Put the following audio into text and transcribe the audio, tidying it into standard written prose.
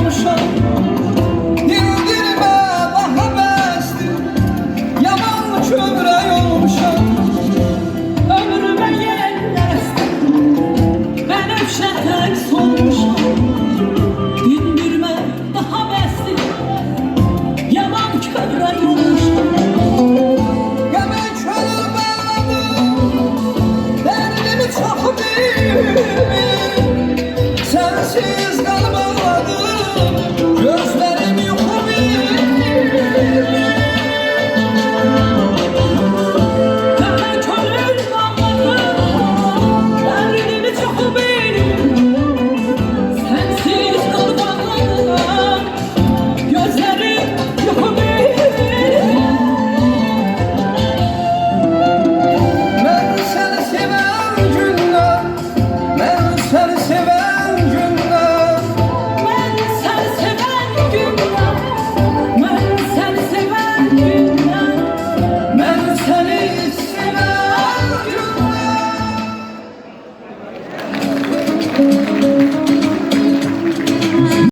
olmuşam. Dindirmə daha bəsdir, yaman kövrək olmuşam. Ömrümə yerləşdim, mən öfşətək solmuşam. Dindirmə daha bəsdir, yaman kövrək olmuşam. Qəmə könül bəlladım, dərdimi çox bilmir. Sensiz qalıb ağladım, gözlərim yuxu bilmir. Qəmə könül bağladım, dərdimi çox bilmir. Sensiz qalıb ağladım, gözlərim yuxu bilmir. Mən səni sevən gündən, mən səni sevən gündən, Mən səni sevən gündən, mən səni sevən gündən, mən səni sevən gündən.